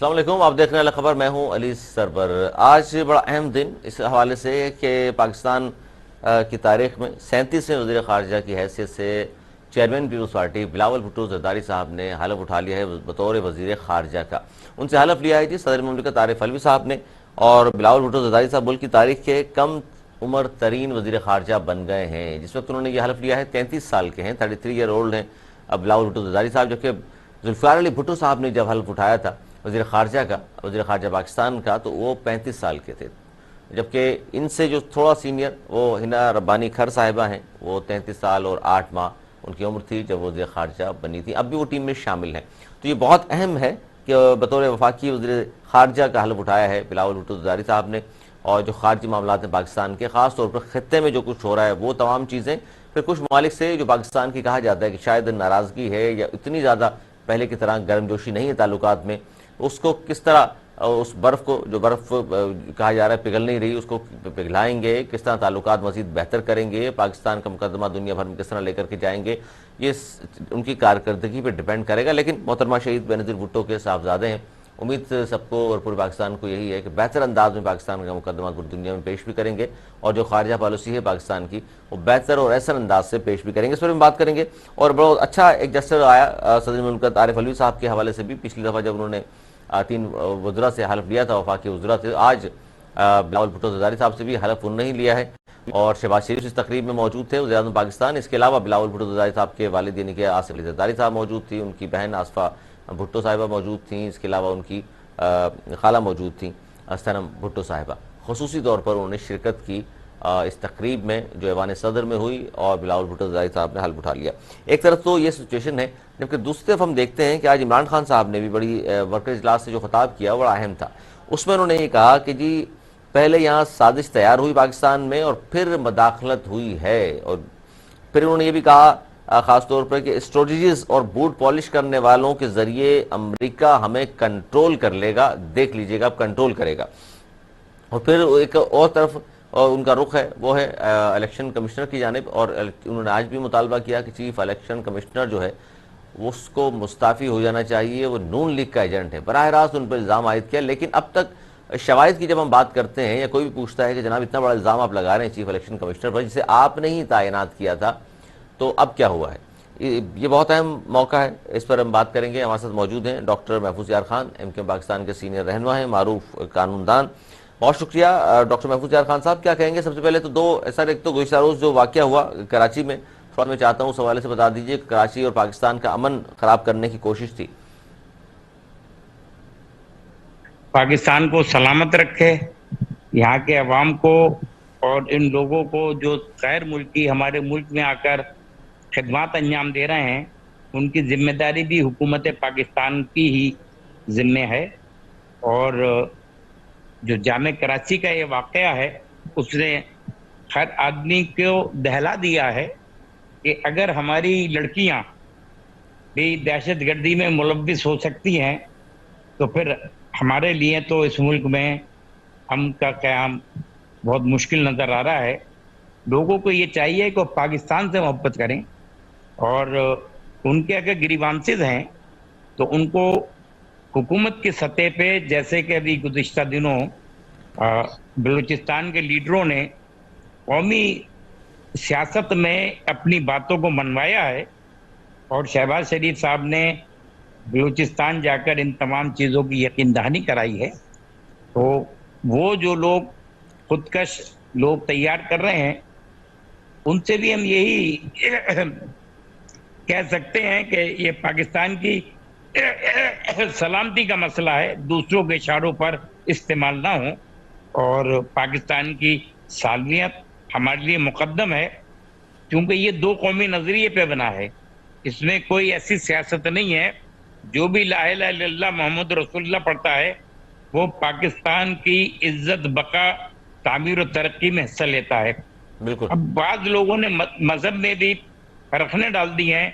السلام علیکم، آپ دیکھ رہے ہیں الخبر، میں ہوں علی سربر۔ آج بڑا اہم دن اس حوالے سے کہ پاکستان کی تاریخ میں 37ویں وزیر خارجہ کی حیثیت سے چیئرمین پیپلز پارٹی بلاول بھٹو زرداری صاحب نے حلف اٹھا لیا ہے بطور وزیر خارجہ کا۔ ان سے حلف لیا ہے جی صدر مملکت عارف علوی صاحب نے، اور بلاول بھٹو زرداری صاحب ملک کی تاریخ کے کم عمر ترین وزیر خارجہ بن گئے ہیں۔ جس وقت انہوں نے یہ حلف لیا ہے 33 سال کے ہیں، 33 ایئر اولڈ ہیں اب بلاول بھٹو زرداری صاحب، جبکہ ذوالفقار علی بھٹو صاحب نے جب حلف اٹھایا تھا وزیر خارجہ پاکستان کا، تو وہ 35 سال کے تھے، جبکہ ان سے جو تھوڑا سینئر وہ ہنا ربانی کھر صاحبہ ہیں، وہ 33 سال اور 8 ماہ ان کی عمر تھی جب وہ وزیر خارجہ بنی تھی، اب بھی وہ ٹیم میں شامل ہیں۔ تو یہ بہت اہم ہے کہ بطور وفاقی وزیر خارجہ کا حلف اٹھایا ہے بلاول بھٹو زرداری صاحب نے، اور جو خارجی معاملات ہیں پاکستان کے، خاص طور پر خطے میں جو کچھ ہو رہا ہے وہ تمام چیزیں، پھر کچھ ممالک سے جو پاکستان کی کہا جاتا ہے کہ شاید ناراضگی ہے یا اتنی زیادہ پہلے کی طرح گرم جوشی نہیں ہے تعلقات میں، اس کو کس طرح اس برف کو، جو برف کہا جا رہا ہے پگھل نہیں رہی، اس کو پگھلائیں گے، کس طرح تعلقات مزید بہتر کریں گے، پاکستان کا مقدمہ دنیا بھر میں کس طرح لے کر کے جائیں گے، یہ ان کی کارکردگی پہ ڈیپینڈ کرے گا۔ لیکن محترمہ شہید بینظیر بھٹو کے صاحبزادے ہیں، امید سب کو اور پورے پاکستان کو یہی ہے کہ بہتر انداز میں پاکستان کا مقدمہ پوری دنیا میں پیش بھی کریں گے، اور جو خارجہ پالیسی ہے پاکستان کی وہ بہتر اور احسن انداز سے پیش بھی کریں گے۔ اس پر ہم بات کریں گے، اور بڑا اچھا ایک جسٹر آیا صدر مملکت عارف علوی صاحب کے حوالے سے بھی، پچھلی دفعہ جب انہوں نے 3 وزراء سے حلف لیا تھا، وفاقی وزراء سے، آج بلاول بھٹو زرداری صاحب سے بھی حلف انہوں نے ہی لیا ہے، اور شہباز شریف اس تقریب میں موجود تھے، وزیر اعظم پاکستان۔ اس کے علاوہ بلاول بھٹو زرداری صاحب کے والد یعنی کہ آصف علی زرداری صاحب موجود تھی، ان کی بہن آصفہ بھٹو صاحبہ موجود تھیں، اس کے علاوہ ان کی خالہ موجود تھیں صنم بھٹو صاحبہ۔ خصوصی طور پر انہوں نے شرکت کی اس تقریب میں جو ایوان صدر میں ہوئی، اور بلاول بھٹو زرداری صاحب نے حلف اٹھا لیا۔ ایک طرف تو یہ سچویشن ہے، جبکہ دوسری طرف ہم دیکھتے ہیں کہ آج عمران خان صاحب نے بھی بڑی ورکر اجلاس سے جو خطاب کیا بڑا اہم تھا۔ اس میں انہوں نے یہ کہا کہ جی پہلے یہاں سازش تیار ہوئی پاکستان میں، اور پھر مداخلت ہوئی ہے، اور پھر انہوں نے یہ بھی کہا خاص طور پر کہ اسٹریٹجیز اور بوٹ پالش کرنے والوں کے ذریعے امریکہ ہمیں کنٹرول کر لے گا، دیکھ لیجئے گا اب کنٹرول کرے گا۔ اور پھر ایک اور طرف ان کا رخ ہے وہ ہے الیکشن کمشنر کی جانب، اور انہوں نے آج بھی مطالبہ کیا کہ چیف الیکشن کمشنر جو ہے اس کو مستعفی ہو جانا چاہیے، وہ نون لیگ کا ایجنٹ ہے، براہ راست ان پر الزام عائد کیا۔ لیکن اب تک شواہد کی جب ہم بات کرتے ہیں، یا کوئی بھی پوچھتا ہے کہ جناب اتنا بڑا الزام آپ لگا رہے ہیں چیف الیکشن کمشنر پر جسے آپ نے ہی تعینات کیا تھا، تو اب کیا ہوا ہے؟ یہ بہت اہم موقع ہے، اس پر ہم بات کریں گے۔ ہمارے ساتھ موجود ہیں ڈاکٹر محفوظ یار خان، ایم کیو پاکستان کے سینئر رہنما ہیں، معروف قانون دان۔ بہت شکریہ ڈاکٹر محفوظ یار خان صاحب، کیا کہیں گے؟ سب سے پہلے تو سر ایک تو گزشتہ روز جو واقعہ ہوا کراچی میں، تھوڑا میں چاہتا ہوں اس حوالے سے بتا دیجئے کہ کراچی اور پاکستان کا امن خراب کرنے کی کوشش تھی۔ پاکستان کو سلامت رکھے، یہاں کے عوام کو اور ان لوگوں کو جو غیر ملکی ہمارے ملک میں آ کر خدمات انجام دے رہے ہیں، ان کی ذمہ داری بھی حکومت پاکستان کی ہی ذمہ ہے۔ اور جو جامع کراچی کا یہ واقعہ ہے، اس نے ہر آدمی کو دہلا دیا ہے کہ اگر ہماری لڑکیاں بھی دہشت گردی میں ملوث ہو سکتی ہیں، تو پھر ہمارے لیے تو اس ملک میں امن کا قیام بہت مشکل نظر آ رہا ہے۔ لوگوں کو یہ چاہیے کہ وہ پاکستان سے محبت کریں، اور ان کے اگر گریوانسز ہیں تو ان کو حکومت کی سطح پہ، جیسے کہ ابھی گزشتہ دنوں بلوچستان کے لیڈروں نے قومی سیاست میں اپنی باتوں کو منوایا ہے، اور شہباز شریف صاحب نے بلوچستان جا کر ان تمام چیزوں کی یقین دہانی کرائی ہے، تو وہ جو لوگ خودکش لوگ تیار کر رہے ہیں ان سے بھی ہم یہی کہہ سکتے ہیں کہ یہ پاکستان کی سلامتی کا مسئلہ ہے، دوسروں کے اشاروں پر استعمال نہ ہو، اور پاکستان کی سالمیت ہمارے لیے مقدم ہے، کیونکہ یہ دو قومی نظریے پہ بنا ہے، اس میں کوئی ایسی سیاست نہیں ہے۔ جو بھی لا الہ الا اللہ محمد رسول اللہ پڑھتا ہے وہ پاکستان کی عزت، بقا، تعمیر و ترقی میں حصہ لیتا ہے۔ بالکل۔ اب بعض لوگوں نے مذہب میں بھی فرقنے ڈال دی ہیں،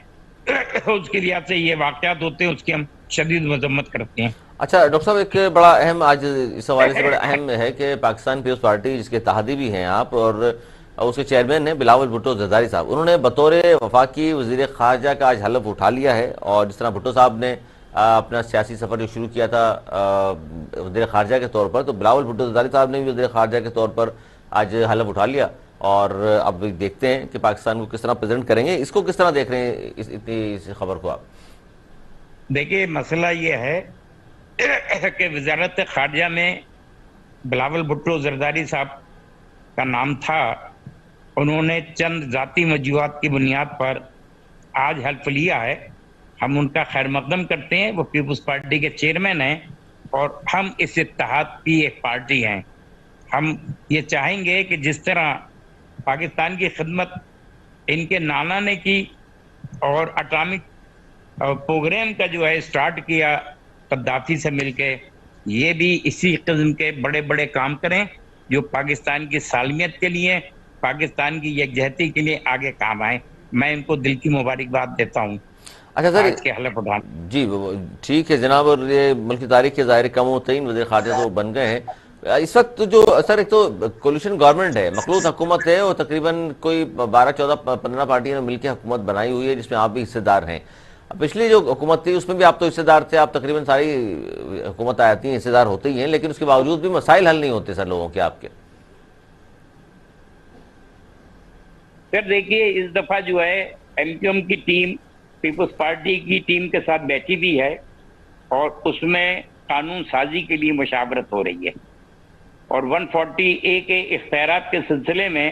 اس کی وجہ سے یہ واقعات ہوتے ہیں، اس کی ہم شدید مذمت کرتے ہیں۔ اچھا ڈاکٹر صاحب، ایک بڑا اہم آج اس حوالے سے بڑا اہم ہے کہ پاکستان پیپلز پارٹی جس کے اتحادی بھی ہیں آپ، اور اس کے چیئرمین ہیں بلاول بھٹو زرداری صاحب، انہوں نے بطور وفاقی وزیر خارجہ کا آج حلف اٹھا لیا ہے، اور جس طرح بھٹو صاحب نے اپنا سیاسی سفر جو شروع کیا تھا وزیر خارجہ کے طور پر، تو بلاول بھٹو زرداری صاحب نے بھی وزیر خارجہ کے طور پر آج حلف اٹھا لیا، اور اب دیکھتے ہیں کہ پاکستان کو کس طرح پریزنٹ کریں گے. اس کو کس طرح دیکھ رہے ہیں اس خبر کو آپ؟ دیکھیے مسئلہ یہ ہے کہ وزارت خارجہ میں بلاول بھٹو زرداری صاحب کا نام تھا. انہوں نے چند ذاتی وجوہات کی بنیاد پر آج حلف لیا ہے. ہم ان کا خیر مقدم کرتے ہیں. وہ پیپلز پارٹی کے چیئرمین ہیں اور ہم اس اتحاد کی ایک پارٹی ہیں. ہم یہ چاہیں گے کہ جس طرح پاکستان کی خدمت ان کے نانا نے کی اور اٹامک پروگرام کا جو ہے سٹارٹ کیا قذافی سے مل کے، یہ بھی اسی قسم کے بڑے بڑے کام کریں جو پاکستان کی سالمیت کے لیے، پاکستان کی یکجہتی کے لیے آگے کام آئیں. میں ان کو دل کی مبارکباد دیتا ہوں اچھا سر، آج کے حلف اٹھانے. جی ٹھیک ہے جناب. اور یہ ملک کی تاریخ کے ظاہر کم و ترین وزیر خارجہ تو بن گئے ہیں اس وقت. جو سر ایک تو کولیشن گورنمنٹ ہے، مخلوط حکومت ہے، اور تقریباً کوئی 12 14 15 پارٹیوں نے مل کے حکومت بنائی ہوئی ہے جس میں آپ بھی حصے دار ہیں. پچھلی جو حکومت تھی اس میں بھی آپ تو حصے دار تھے، آپ تقریباً ساری حکومت آتی ہیں حصے دار ہوتے ہی ہیں، لیکن اس کے باوجود بھی مسائل حل نہیں ہوتے سر لوگوں کے آپ کے. سر دیکھیے اس دفعہ جو ہے ایم کیو ایم کی ٹیم پیپلز پارٹی کی ٹیم کے ساتھ بیٹھی بھی ہے اور اس میں قانون سازی کے لیے مشاورت ہو رہی ہے. اور 140A کے اختیارات کے سلسلے میں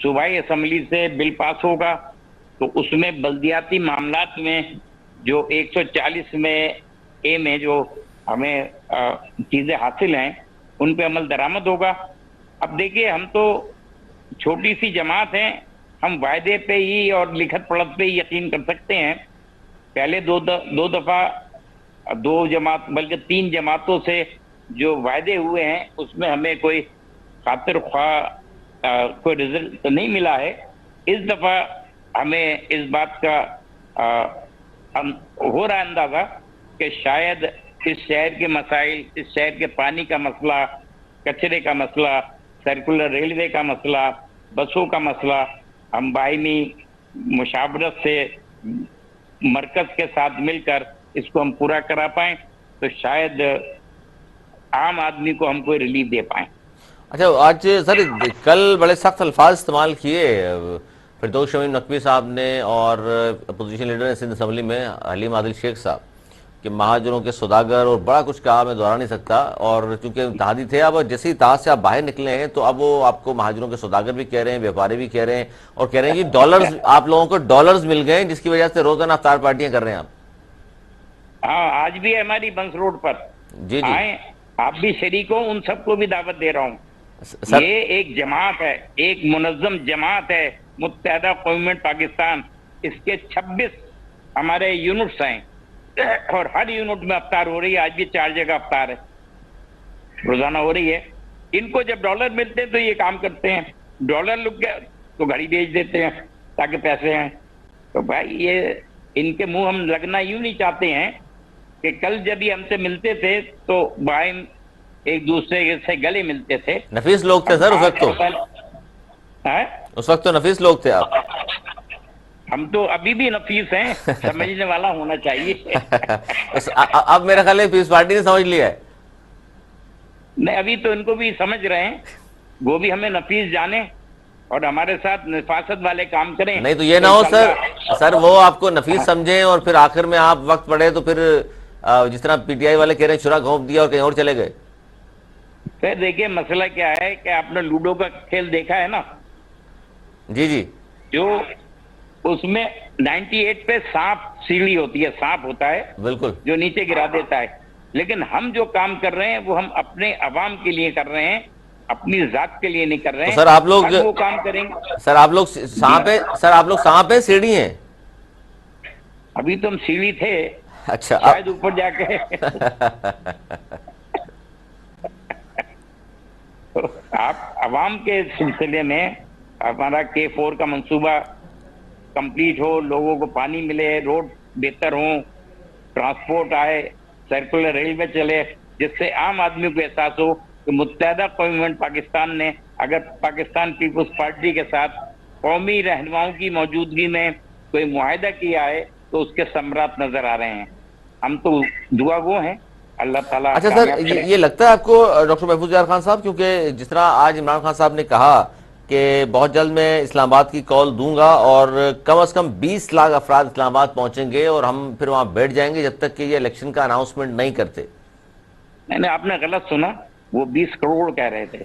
صوبائی اسمبلی سے بل پاس ہوگا، تو اس میں بلدیاتی معاملات میں جو 140 میں جو ہمیں چیزیں حاصل ہیں ان پہ عمل درآمد ہوگا. اب دیکھیے ہم تو چھوٹی سی جماعت ہیں، ہم وعدے پہ ہی اور لکھت پڑھت پہ ہی یقین کر سکتے ہیں. پہلے دو دفعہ 2 جماعت بلکہ 3 جماعتوں سے جو وعدے ہوئے ہیں اس میں ہمیں کوئی خاطر خواہ کوئی رزلٹ نہیں ملا ہے. اس دفعہ ہمیں اس بات کا ہو رہا اندازہ کہ شاید اس شہر کے مسائل، اس شہر کے پانی کا مسئلہ، کچرے کا مسئلہ، سرکولر ریلوے کا مسئلہ، بسوں کا مسئلہ، ہم باہمی مشاورت سے مرکز کے ساتھ مل کر اس کو ہم پورا کرا پائیں تو شاید عام آدمی کو ہم کوئی ریلیف دے پائیں. اچھا آج سر کل بڑے سخت الفاظ استعمال کیے فردوس شمیم نقوی صاحب نے اور اپوزیشن لیڈر نے سندھ اسمبلی میں حلیم عادل شیخ صاحب کہ مہاجروں کے سوداگر، اور بڑا کچھ کہا میں دہرا نہیں سکتا. اور چونکہ اتحادی تھے، اب جیسے اتحاد سے آپ باہر نکلے ہیں تو اب وہ آپ کو مہاجروں کے سوداگر بھی کہہ رہے ہیں، بیوپاری بھی کہہ رہے ہیں، اور کہہ رہے ہیں کہ ڈالرز آپ لوگوں کو ڈالرز مل گئے جس کی وجہ سے روزانہ افطار پارٹیاں کر رہے ہیں آپ. ہاں آج بھی ہماری بنس روڈ پر جی جی آئیں، آپ بھی شریک ہوں، ان سب کو بھی دعوت دے رہا ہوں. سر. یہ ایک جماعت ہے، ایک منظم جماعت ہے متحدہ قومیت پاکستان. اس کے 26 ہمارے یونٹس ہیں اور ہر یونٹ میں افطار ہو رہی ہے. آج بھی 4 جگہ افطار ہے، روزانہ ہو رہی ہے. ان کو جب ڈالر ملتے ہیں تو یہ کام کرتے ہیں، ڈالر لگ گیا تو گھڑی بیچ دیتے ہیں تاکہ پیسے ہیں. تو بھائی یہ ان کے منہ ہم لگنا یوں نہیں چاہتے ہیں کہ کل جب یہ ہم سے ملتے تھے تو باہم ایک دوسرے سے گلے ملتے تھے. نفیس لوگ تھے سر اس وقت تو، اس وقت تو نفیس لوگ تھے آپ. ہم تو ابھی بھی نفیس ہیں، سمجھنے والا ہونا چاہیے. اب میرا خیال ہے پیپلز پارٹی نے سمجھ لیا ہے. نہیں ابھی تو ان کو بھی سمجھ رہے ہیں، وہ بھی ہمیں نفیس جانے اور ہمارے ساتھ نفاست والے کام کریں. نہیں تو یہ نہ ہو سر وہ آپ کو نفیس سمجھیں اور پھر آخر میں آپ وقت پڑے تو پھر جس طرح پی ٹی آئی والے کہہ رہے ہیں چرا گھونپ دیا اور کہیں اور چلے گئے. پھر دیکھیے مسئلہ کیا ہے کہ آپ نے لوڈو کا کھیل دیکھا ہے نا. جی جی. جو اس میں 98 پہ سانپ سیڑھی ہوتی ہے، سانپ ہوتا ہے بالکل جو نیچے گرا دیتا ہے. لیکن ہم جو کام کر رہے ہیں وہ ہم اپنے عوام کے لیے کر رہے ہیں، اپنی ذات کے لیے نہیں کر رہے ہیں. سر آپ لوگ ہم وہ کام کریں گے. سر آپ لوگ سانپ ہیں سیڑھی ہیں؟ ابھی تو ہم سیڑھی تھے، اچھا شاید اوپر جا کے. آپ عوام کے سلسلے میں ہمارا K4 کا منصوبہ کمپلیٹ ہو، لوگوں کو پانی ملے، روڈ بہتر ہوں، ٹرانسپورٹ آئے، سرکولر ریلوے چلے، جس سے عام آدمی کو احساس ہو کہ متحدہ قومیت پاکستان نے اگر پاکستان پیپلز پارٹی کے ساتھ قومی رہنماؤں کی موجودگی میں کوئی معاہدہ کیا ہے تو اس کے ثمرات نظر آ رہے ہیں. ہم تو دعا گو ہیں، اللہ تعالیٰ اچھا سر، کامیاب کرے۔ یہ لگتا ہے آپ کو ڈاکٹر محفوظ یار خان صاحب، کیونکہ جس طرح آج عمران خان صاحب نے کہا کہ بہت جلد میں اسلام آباد کی کال دوں گا اور کم از کم 20 لاکھ افراد اسلام آباد پہنچیں گے اور ہم پھر وہاں بیٹھ جائیں گے جب تک کہ یہ الیکشن کا اناؤنسمنٹ نہیں کرتے؟ نہیں، آپ نے غلط سنا، وہ 20 کروڑ کہہ رہے تھے،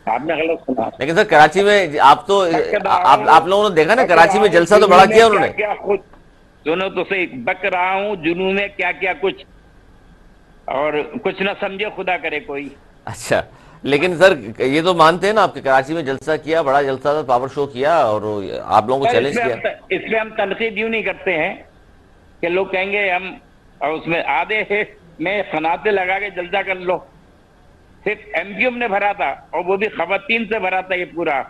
آپ نے غلط سنا۔ لیکن سر کراچی میں آپ تو بک رہا ہوں، آپ لوگوں نے دیکھا نا بک کراچی رہا میں ہوں جلسہ تو جنوں بڑا میں کیا انہوں کیا نے۔ کیا خود سنو تو صحیح، بک رہا ہوں جنوں میں کیا کیا کچھ، اور کچھ نہ سمجھے خدا کرے کوئی۔ اچھا، لیکن سر یہ تو مانتے ہیں نا آپ کہ کراچی میں جلسہ کیا، بڑا جلسہ تھا، پاور شو کیا اور آپ لوگوں کو سر چیلنج کیا۔ اس میں ہم تنقید یوں نہیں کرتے ہیں کہ لوگ کہیں گے ہم، اور اس میں آدھے میں صنعتیں لگا کے جلسہ کر لو، صرف ایم کیو ایم نے بھرا تھا اور وہ بھی خواتین سے بھرا تھا، یہ پورا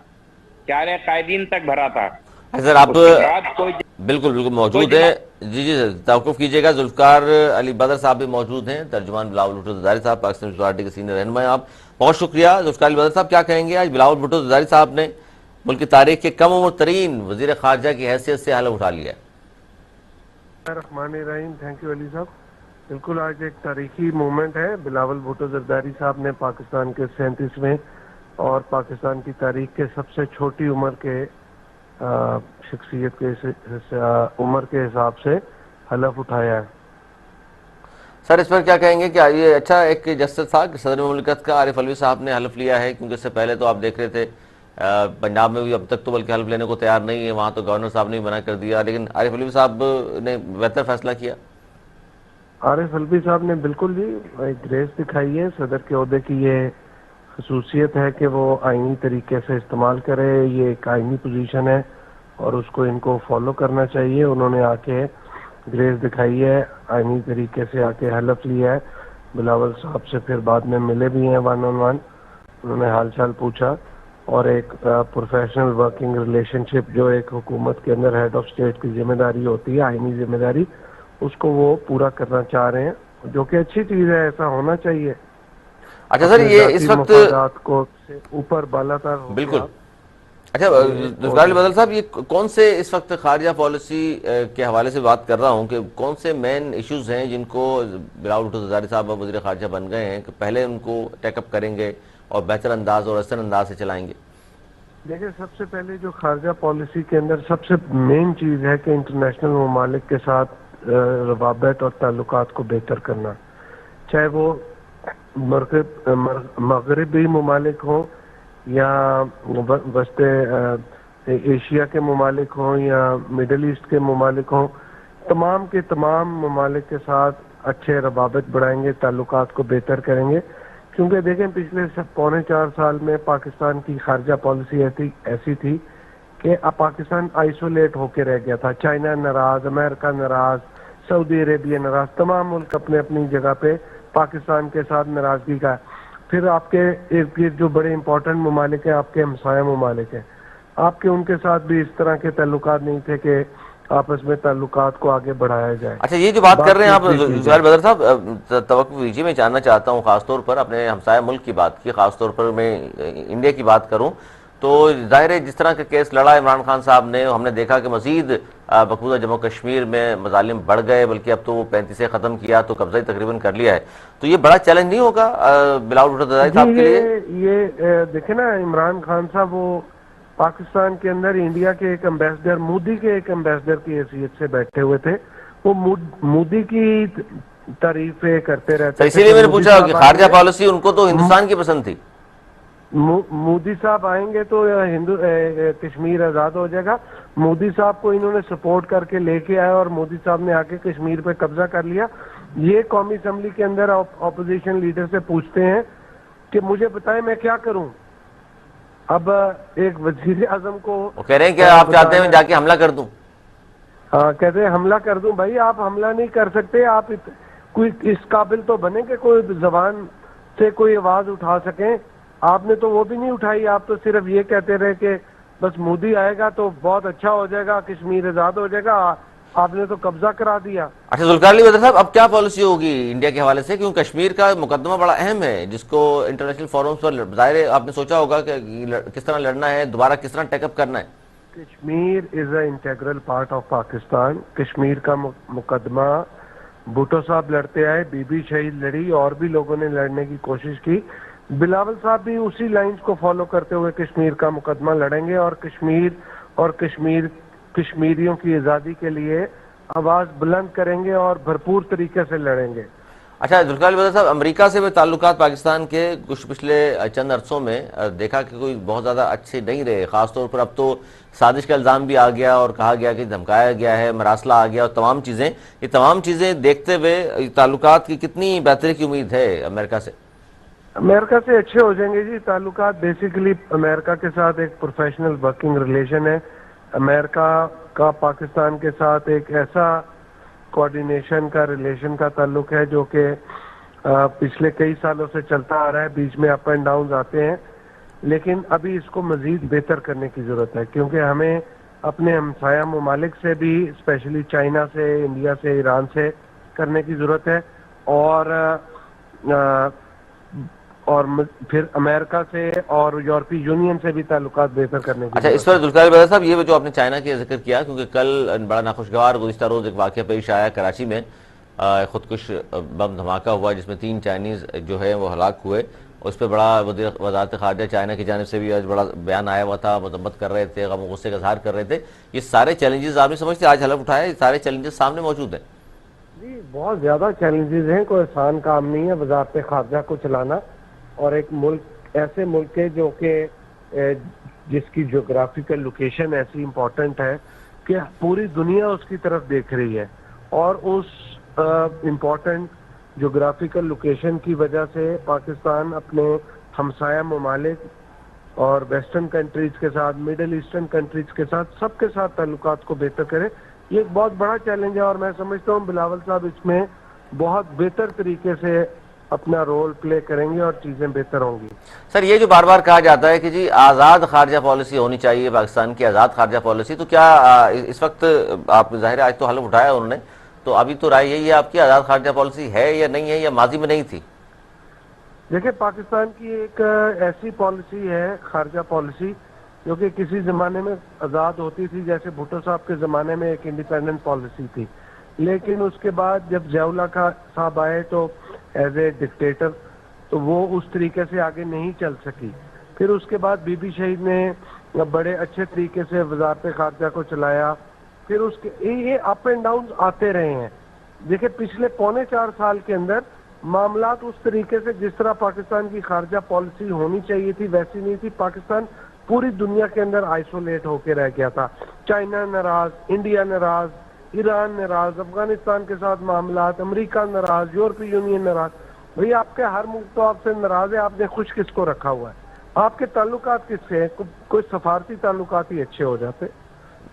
4 قائدین تک بھرا تھا۔ اچھا سر، آپ اس کے بعد بالکل کوئی موجود ہیں، جی جی سر توقف کیجئے گا۔ ذوالفقار علی بدر صاحب بھی موجود ہیں، ترجمان بلاول بھٹو زرداری صاحب، پاکستان پیپلز پارٹی کے سینئر رہنما ہیں آپ، بہت شکریہ۔ ذوالفقار علی بدر صاحب کیا کہیں گے؟ آج بلاول بھٹو زرداری صاحب نے ملک کی تاریخ کے کم عمر ترین وزیر خارجہ کی حیثیت سے حلف اٹھا لیا ہے۔ الرحمن الرحیم، تھینک یو علی صاحب۔ بالکل آج ایک تاریخی مومنٹ ہے، بلاول بھٹو زرداری صاحب نے پاکستان کے 37ویں اور پاکستان کی تاریخ کے سب سے چھوٹی عمر کے شخصیت کے عمر کے حساب سے حلف اٹھایا ہے۔ سر اس پر کیا کہیں گے کہ یہ اچھا ایک جسر تھا کہ صدر مملکت کا عارف علوی صاحب نے حلف لیا ہے، کیونکہ اس سے پہلے تو آپ دیکھ رہے تھے پنجاب میں بھی اب تک تو بلکہ حلف لینے کو تیار نہیں ہے، وہاں تو گورنر صاحب نے منع کر دیا، لیکن عارف علوی صاحب نے بہتر فیصلہ کیا۔ عارف علوی صاحب نے بالکل جی گریس دکھائی ہے، صدر کے عہدے کی یہ خصوصیت ہے کہ وہ آئینی طریقے سے استعمال کرے، یہ ایک آئینی پوزیشن ہے اور اس کو ان کو فالو کرنا چاہیے۔ انہوں نے آ کے گریس دکھائی ہے، آئینی طریقے سے آ کے حلف لیا ہے۔ بلاول صاحب سے پھر بعد میں ملے بھی ہیں 1 on 1، انہوں نے حال چال پوچھا، اور ایک پروفیشنل ورکنگ ریلیشن شپ جو ایک حکومت کے اندر ہیڈ آف اسٹیٹ کی ذمہ داری ہوتی ہے، آئینی ذمہ داری، اس کو وہ پورا کرنا چاہ رہے ہیں، جو کہ اچھی چیز ہے، ایسا ہونا چاہیے۔ اچھا سر، یہ اس وقت مفادات کو سے اوپر بالا تر ہو کے بالکل، آپ اچھا ذوالفقار علی بدر صاحب، یہ کون سے اس وقت خارجہ پالیسی کے حوالے سے بات کر رہا ہوں کہ کون سے مین ایشوز ہیں جن کو بلاول بھٹو زرداری صاحب وزیر خارجہ بن گئے ہیں کہ پہلے ان کو ٹیک اپ کریں گے اور بہتر انداز اور احسن انداز سے چلائیں گے؟ دیکھیں، سب سے پہلے جو خارجہ پالیسی کے اندر سب سے مین چیز ہے کہ انٹرنیشنل ممالک کے ساتھ روابط اور تعلقات کو بہتر کرنا، چاہے وہ مغربی ممالک ہوں یا وسط ایشیا کے ممالک ہوں یا مڈل ایسٹ کے ممالک ہوں، تمام کے تمام ممالک کے ساتھ اچھے روابط بڑھائیں گے، تعلقات کو بہتر کریں گے۔ کیونکہ دیکھیں پچھلے 3.25 سال میں پاکستان کی خارجہ پالیسی ایسی تھی کہ اب پاکستان آئسولیٹ ہو کے رہ گیا تھا، چائنا ناراض، امریکہ ناراض، سعودی عربیہ ناراض، تمام ملک اپنے اپنی جگہ پہ پاکستان کے ساتھ ناراضگی کا۔ پھر آپ کے ارد گرد جو بڑے امپورٹنٹ ممالک ہیں، آپ کے ہمسایہ ممالک ہیں، آپ کے ان کے ساتھ بھی اس طرح کے تعلقات نہیں تھے کہ آپس میں تعلقات کو آگے بڑھایا جائے۔ اچھا، یہ جو بات کر رہے ہیں آپ چیت بھی کی ذوالفقار جائے۔ بدر صاحب، توقع دیجیے، میں جاننا چاہتا ہوں خاص طور پر اپنے ہمسایہ ملک کی بات کی، خاص طور پر میں انڈیا کی بات کروں تو ظاہر ہے جس طرح کا کیس لڑا عمران خان صاحب نے، ہم نے دیکھا کہ مزید مقبوضہ جموں کشمیر میں مظالم بڑھ گئے، بلکہ اب تو وہ 35 سے ختم کیا تو قبضہ ہی تقریباً کر لیا ہے، تو یہ بڑا چیلنج نہیں ہوگا بلاول بھٹو زرداری صاحب کے لیے؟ یہ دیکھیں نا، عمران خان صاحب وہ پاکستان کے اندر انڈیا کے ایک امبیسڈر، مودی کے ایک امبیسڈر کی حیثیت سے بیٹھے ہوئے تھے، وہ مودی کی تعریفیں کرتے رہتے تھے۔ اسی لیے میں نے پوچھا کہ خارجہ پالیسی ان کو تو ہندوستان کی پسند تھی۔ مودی صاحب آئیں گے تو کشمیر آزاد ہو جائے گا۔ مودی صاحب کو انہوں نے سپورٹ کر کے لے کے آئے اور مودی صاحب نے آ کے کشمیر پہ قبضہ کر لیا۔ یہ قومی اسمبلی کے اندر اپوزیشن لیڈر سے پوچھتے ہیں کہ مجھے بتائیں میں کیا کروں۔ اب ایک وزیر اعظم کو وہ کہہ رہے ہیں کہ آپ چاہتے ہیں میں جا کے حملہ کر دوں؟ ہاں، کہتے ہیں حملہ کر دوں۔ بھائی آپ حملہ نہیں کر سکتے، آپ کوئی اس قابل تو بنے کہ کوئی زبان سے کوئی آواز اٹھا سکیں۔ آپ نے تو وہ بھی نہیں اٹھائی، آپ تو صرف یہ کہتے رہے کہ بس مودی آئے گا تو بہت اچھا ہو جائے گا، کشمیر آزاد ہو جائے گا، آپ نے تو قبضہ کرا دیا۔ اچھا ذوالفقار علی بدر صاحب، اب کیا پالیسی ہوگی انڈیا کے حوالے سے؟ کیونکہ کشمیر کا مقدمہ بڑا اہم ہے جس کو انٹرنیشنل فورمز پر ظاہر ہے آپ نے سوچا ہوگا کہ کس طرح لڑنا ہے، دوبارہ کس طرح ٹیک اپ کرنا ہے۔ Kashmir is a integral part of Pakistan. Kashmir کا مقدمہ بھٹو صاحب لڑتے آئے, بی بی شہید لڑی, اور بھی لوگوں نے لڑنے کی کوشش کی. بلاول صاحب بھی اسی لائنز کو فالو کرتے ہوئے کشمیر کا مقدمہ لڑیں گے, اور کشمیریوں کی آزادی کے لیے آواز بلند کریں گے اور بھرپور طریقے سے لڑیں گے. اچھا ذوالفقار علی صاحب, امریکہ سے بھی تعلقات پاکستان کے کچھ پچھلے چند عرصوں میں دیکھا کہ کوئی بہت زیادہ اچھے نہیں رہے, خاص طور پر اب تو سازش کا الزام بھی آ گیا اور کہا گیا کہ دھمکایا گیا ہے, مراسلہ آ گیا, اور یہ تمام چیزیں دیکھتے ہوئے تعلقات کی کتنی بہتری کی امید ہے امریکہ سے؟ امریکہ سے اچھے ہو جائیں گے جی تعلقات. بیسیکلی امریکہ کے ساتھ ایک پروفیشنل ورکنگ ریلیشن ہے. امریکہ کا پاکستان کے ساتھ ایک ایسا کوآرڈینیشن کا ریلیشن کا تعلق ہے جو کہ پچھلے کئی سالوں سے چلتا آ رہا ہے. بیچ میں اپ اینڈ ڈاؤنز آتے ہیں, لیکن ابھی اس کو مزید بہتر کرنے کی ضرورت ہے, کیونکہ ہمیں اپنے ہمسایہ ممالک سے بھی, اسپیشلی چائنا سے, انڈیا سے, ایران سے کرنے کی ضرورت ہے, اور پھر امریکہ سے اور یورپی یونین سے بھی تعلقات بہتر کرنے کی. اچھا, اس پر ذوالفقار علی صاحب یہ جو آپ نے چائنا کی ذکر کیا, کیونکہ کل بڑا ناخوشگوار گزشتہ روز ایک واقعہ پیش آیا کراچی میں, خودکش بم دھماکہ ہوا جس میں 3 چائنیز جو ہے وہ ہلاک ہوئے. اس پہ بڑا وزارت خارجہ چائنا کی جانب سے بھی آج بڑا بیان آیا ہوا تھا, مذمت کر رہے تھے, غم و غصے کا اظہار کر رہے تھے. یہ سارے چیلنجز آپ نہیں سمجھتے آج حلف اٹھایا, یہ سارے چیلنجز سامنے موجود ہیں؟ جی بہت زیادہ چیلنجز ہیں, کوئی آسان کام نہیں ہے وزارت خارجہ کو چلانا, اور ایک ملک ایسے ملک ہے جو کہ جس کی جغرافیکل لوکیشن ایسی امپورٹنٹ ہے کہ پوری دنیا اس کی طرف دیکھ رہی ہے, اور اس امپورٹنٹ جغرافیکل لوکیشن کی وجہ سے پاکستان اپنے ہمسایہ ممالک اور ویسٹرن کنٹریز کے ساتھ, مڈل ایسٹرن کنٹریز کے ساتھ, سب کے ساتھ تعلقات کو بہتر کرے. یہ ایک بہت بڑا چیلنج ہے, اور میں سمجھتا ہوں بلاول صاحب اس میں بہت بہتر طریقے سے اپنا رول پلے کریں گے اور چیزیں بہتر ہوں گی. سر, یہ جو بار بار کہا جاتا ہے کہ جی آزاد خارجہ پالیسی ہونی چاہیے, پاکستان کی آزاد خارجہ پالیسی, تو کیا اس وقت آپ ظاہر آج تو حلف اٹھایا انہوں نے, تو ابھی تو رائے یہی ہے آپ کی, آزاد خارجہ پالیسی ہے یا نہیں ہے, یا ماضی میں نہیں تھی؟ دیکھیں, پاکستان کی ایک ایسی پالیسی ہے خارجہ پالیسی جو کہ کسی زمانے میں آزاد ہوتی تھی, جیسے بھٹو صاحب کے زمانے میں ایک انڈیپینڈنٹ پالیسی تھی, لیکن اس کے بعد جب ضیاء اللہ صاحب آئے تو ایز اے ڈکٹیٹر تو وہ اس طریقے سے آگے نہیں چل سکی. پھر اس کے بعد بی بی شہید نے بڑے اچھے طریقے سے وزارت خارجہ کو چلایا. پھر اس کے یہ اپ اینڈ ڈاؤنز آتے رہے ہیں. دیکھیں, پچھلے 3.25 سال کے اندر معاملات اس طریقے سے جس طرح پاکستان کی خارجہ پالیسی ہونی چاہیے تھی ویسی نہیں تھی. پاکستان پوری دنیا کے اندر آئسولیٹ ہو کے رہ گیا تھا. چائنا ناراض, انڈیا ناراض, ایران ناراض, افغانستان کے ساتھ معاملات, امریکہ ناراض, یورپی یونین ناراض. بھئی آپ کے ہر ملک تو آپ سے ناراض ہے, آپ نے خوش کس کو رکھا ہوا ہے؟ آپ کے تعلقات کس سے ہیں؟ کوئی سفارتی تعلقات ہی اچھے ہو جاتے.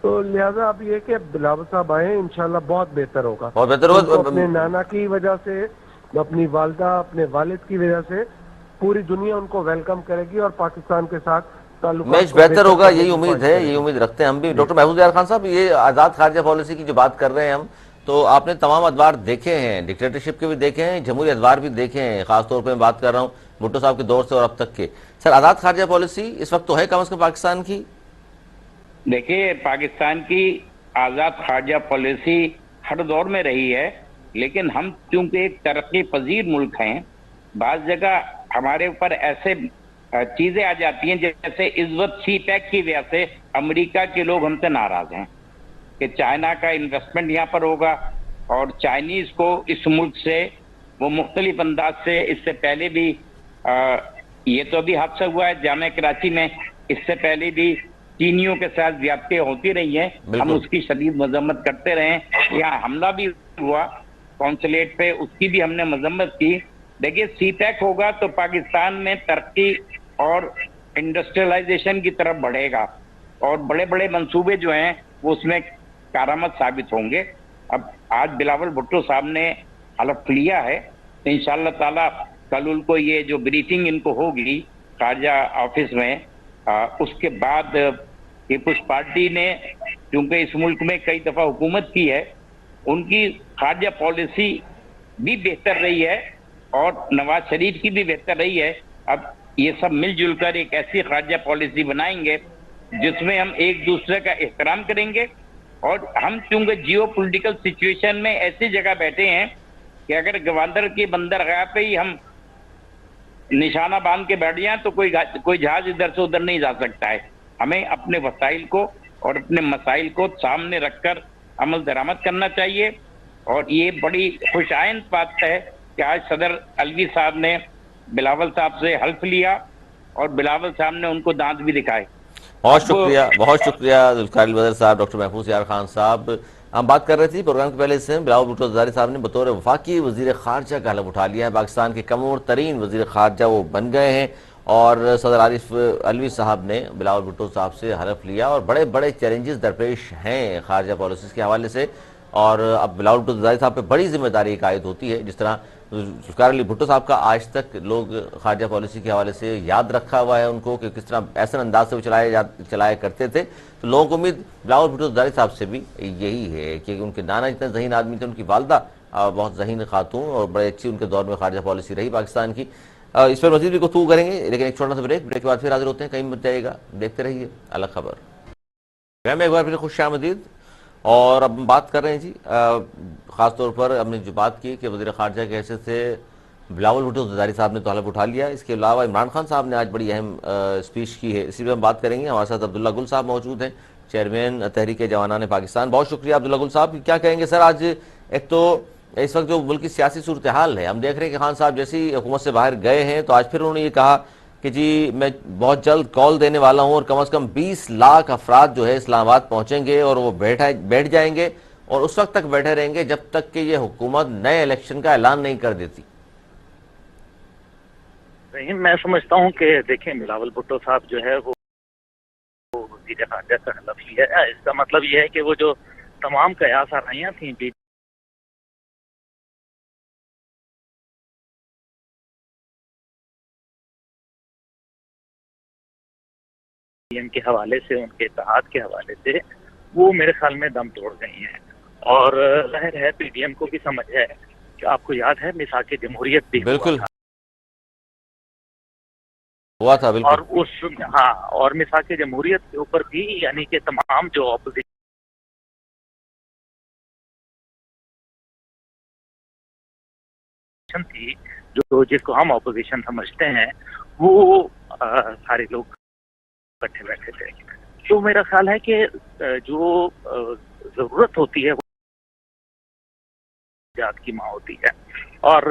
تو لہٰذا اب یہ کہ بلاول صاحب آئے ہیں, انشاءاللہ بہت بہتر ہوگا. بہت بہتر ہوگا. اپنے نانا کی وجہ سے, اپنی والدہ, اپنے والد کی وجہ سے پوری دنیا ان کو ویلکم کرے گی, اور پاکستان کے ساتھ میچ بہتر ہوگا, یہی امید ہے, یہی امید رکھتے ہیں ہم بھی. ڈاکٹر محفوظ یار خان صاحب, یہ آزاد خارجہ پالیسی کی جو بات کر رہے ہیں ہم, تو آپ نے تمام ادوار دیکھے ہیں, ڈکٹیٹرشپ کے بھی دیکھے ہیں, جمہوری ادوار بھی دیکھے ہیں, خاص طور پہ میں بات کر رہا ہوں بھٹو صاحب کے دور سے اور اب تک کے. سر, آزاد خارجہ پالیسی اس وقت تو ہے کم از کم پاکستان کی؟ دیکھیے, پاکستان کی آزاد خارجہ پالیسی ہر دور میں رہی ہے, لیکن ہم چونکہ ایک ترقی پذیر ملک ہیں, بعض جگہ ہمارے اوپر ایسے چیزیں آ جاتی ہیں, جیسے اس وقت سی پیک کی وجہ سے امریکہ کے لوگ ہم سے ناراض ہیں کہ چائنا کا انویسٹمنٹ یہاں پر ہوگا, اور چائنیز کو اس ملک سے وہ مختلف انداز سے, اس سے پہلے بھی یہ تو ابھی حادثہ ہوا ہے جامعہ کراچی میں, اس سے پہلے بھی چینیوں کے ساتھ زیادتیاں ہوتی رہی ہیں, ہم اس کی شدید مذمت کرتے رہے ہیں. یہاں حملہ بھی ہوا قونصلیٹ پہ, اس کی بھی ہم نے مذمت کی. دیکھیے, سی پیک ہوگا تو پاکستان میں ترقی اور انڈسٹریلائزیشن کی طرف بڑھے گا, اور بڑے بڑے منصوبے جو ہیں وہ اس میں کارآمد ثابت ہوں گے. اب آج بلاول بھٹو صاحب نے حلف لیا ہے, تو انشاءاللہ تعالیٰ کل ان کو یہ جو بریفنگ ان کو ہوگی خارجہ آفس میں, اس کے بعد پیپلز پارٹی نے چونکہ اس ملک میں کئی دفعہ حکومت کی ہے, ان کی خارجہ پالیسی بھی بہتر رہی ہے اور نواز شریف کی بھی بہتر رہی ہے. اب یہ سب مل جل کر ایک ایسی خارجہ پالیسی بنائیں گے جس میں ہم ایک دوسرے کا احترام کریں گے, اور ہم چونکہ جیو پولیٹیکل سچویشن میں ایسی جگہ بیٹھے ہیں کہ اگر گوادر کی بندرگاہ پہ ہی ہم نشانہ باندھ کے بیٹھ جائیں تو کوئی جہاز ادھر سے ادھر نہیں جا سکتا ہے. ہمیں اپنے وسائل کو اور اپنے مسائل کو سامنے رکھ کر عمل درآمد کرنا چاہیے. اور یہ بڑی خوش آئند بات ہے کہ آج صدر علوی صاحب نے بلاول صاحب سے حلف لیا اور بلاول صاحب نے ان کو دانت بھی دکھائے. بہت شکریہ ذوالفقار بدر صاحب، ڈاکٹر محفوظ یار خان صاحب. ہم بات کر رہے تھے پروگرام کے پہلے سے بلاول بھٹو زرداری صاحب نے بطور وفاقی وزیر خارجہ کا حلف اٹھا لیا ہے. پاکستان کے کم عمر ترین وزیر خارجہ وہ بن گئے ہیں، اور صدر عارف علوی صاحب نے بلاول بھٹو صاحب سے حلف لیا. اور بڑے بڑے چیلنجز درپیش ہیں خارجہ پالیسیز کے حوالے سے، اور اب بلاول بھٹو زرداری صاحب پہ بڑی ذمہ داری عائد ہوتی ہے. جس طرح ذوالفقار علی بھٹو صاحب کا آج تک لوگ خارجہ پالیسی کے حوالے سے یاد رکھا ہوا ہے ان کو کہ کس طرح ایسا انداز سے وہ چلایا کرتے تھے. تو لوگوں کو امید بلاول بھٹو زرداری صاحب سے بھی یہی ہے کہ ان کے نانا جتنے ذہین آدمی تھے، ان کی والدہ بہت ذہین خاتون اور بڑے اچھی ان کے دور میں خارجہ پالیسی رہی پاکستان کی. اس پر مزید بھی گفتگو کریں گے، لیکن ایک چھوٹا سا بریک کے بعد پھر حاضر ہوتے ہیں. کہیں مت جائے گا، دیکھتے رہیے الگ خبر. میں ایک بار پھر خوش آمدید. اور اب ہم بات کر رہے ہیں جی، خاص طور پر ہم نے جو بات کی کہ وزیر خارجہ کی حیثیت سے بلاول بھٹو زرداری صاحب نے تو حلف اٹھا لیا. اس کے علاوہ عمران خان صاحب نے آج بڑی اہم اسپیچ کی ہے، اسی پہ ہم بات کریں گے. ہمارے ساتھ عبداللہ گل صاحب موجود ہیں، چیئرمین تحریک جوانان پاکستان. بہت شکریہ عبداللہ گل صاحب. کیا کہیں گے سر؟ آج ایک تو اس وقت جو ملک کی سیاسی صورتحال ہے، ہم دیکھ رہے ہیں کہ خان صاحب جیسی حکومت سے باہر گئے ہیں تو آج پھر انہوں نے یہ کہا کہ جی میں بہت جلد کال دینے والا ہوں، اور کم از کم 20 لاکھ افراد جو ہے اسلام آباد پہنچیں گے اور وہ بیٹھ جائیں گے، اور اس وقت تک بیٹھے رہیں گے جب تک کہ یہ حکومت نئے الیکشن کا اعلان نہیں کر دیتی. میں سمجھتا ہوں کہ دیکھیں بلاول بھٹو صاحب جو ہے وہ وزیر خارجہ کا حلف لیا ہے. اس کا مطلب یہ ہے کہ وہ جو تمام قیاس آرائیاں تھیں پی ایم کے حوالے سے، ان کے اتحاد کے حوالے سے، وہ میرے خیال میں دم توڑ گئی ہیں. اور ظاہر ہے پی ڈی ایم کو بھی سمجھ ہے کہ آپ کو یاد ہے میثاق جمہوریت بھی ہوا بالکل تھا، بالکل. اور میثاق جمہوریت کے اوپر بھی یعنی کہ تمام جو اپوزیشن تھی، جو جس کو ہم اپوزیشن سمجھتے ہیں، وہ سارے لوگ اکٹھے بیٹھے تھے. تو میرا خیال ہے کہ جو ضرورت ہوتی ہے وہ جات کی ماں ہوتی ہے. اور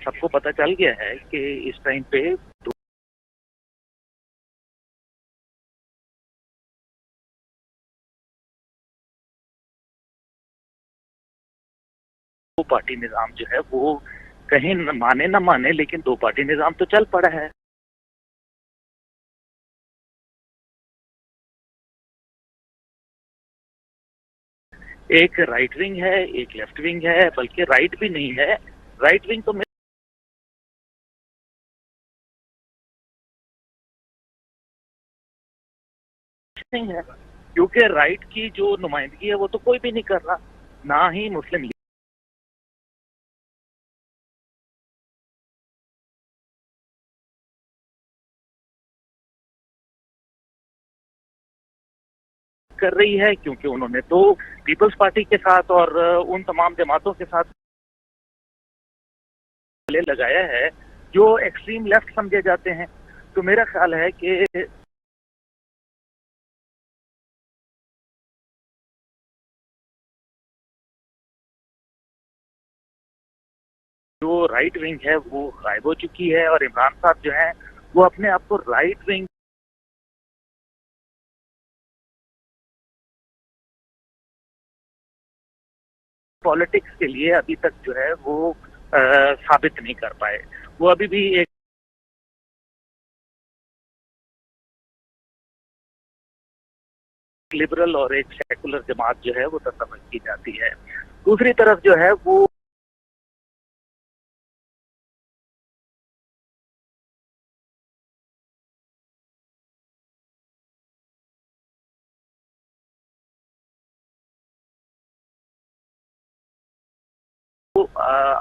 سب کو پتہ چل گیا ہے کہ اس ٹائم پہ دو پارٹی نظام جو ہے وہ کہیں مانے نہ مانے لیکن دو پارٹی نظام تو چل پڑا ہے. ایک رائٹ ونگ ہے، ایک لیفٹ ونگ ہے، بلکہ رائٹ بھی نہیں ہے. رائٹ ونگ تو نہیں ہے، کیونکہ رائٹ کی جو نمائندگی ہے وہ تو کوئی بھی نہیں کر رہا، نہ ہی مسلم لیگ کر رہی ہے، کیونکہ انہوں نے تو پیپلز پارٹی کے ساتھ اور ان تمام جماعتوں کے ساتھ لگایا ہے جو ایکسٹریم لیفٹ سمجھے جاتے ہیں. تو میرا خیال ہے کہ جو رائٹ ونگ ہے وہ غائب ہو چکی ہے، اور عمران صاحب جو ہیں وہ اپنے آپ کو رائٹ ونگ پالیٹکس کے لیے ابھی تک جو ہے وہ ثابت نہیں کر پائے. وہ ابھی بھی ایک لبرل اور ایک سیکولر جماعت جو ہے وہ تصور کی جاتی ہے. دوسری طرف جو ہے وہ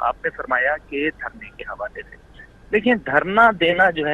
آپ نے فرمایا کہ دھرنے کے حوالے سے، لیکن دھرنا دینا جو ہے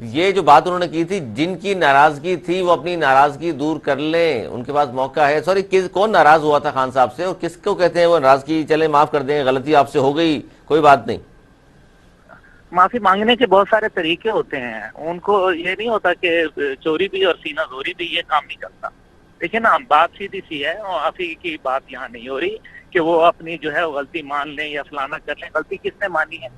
یہ جو بات انہوں نے کی تھی، جن کی ناراضگی تھی وہ اپنی ناراضگی دور کر لیں، ان کے پاس موقع ہے. سوری، کون ناراض ہوا تھا خان صاحب سے، اور کس کو کہتے ہیں وہ ناراضگی چلے معاف کر دیں، غلطی آپ سے ہو گئی، کوئی بات نہیں؟ معافی مانگنے کے بہت سارے طریقے ہوتے ہیں، ان کو یہ نہیں ہوتا کہ چوری بھی اور سینہ زوری بھی، یہ کام نہیں چلتا. دیکھیں نا، بات سیدھی سی ہے، اور معافی کی بات یہاں نہیں ہو رہی کہ وہ اپنی جو ہے غلطی مان لیں یا فلانا کر لیں. غلطی کس نے مانی ہے؟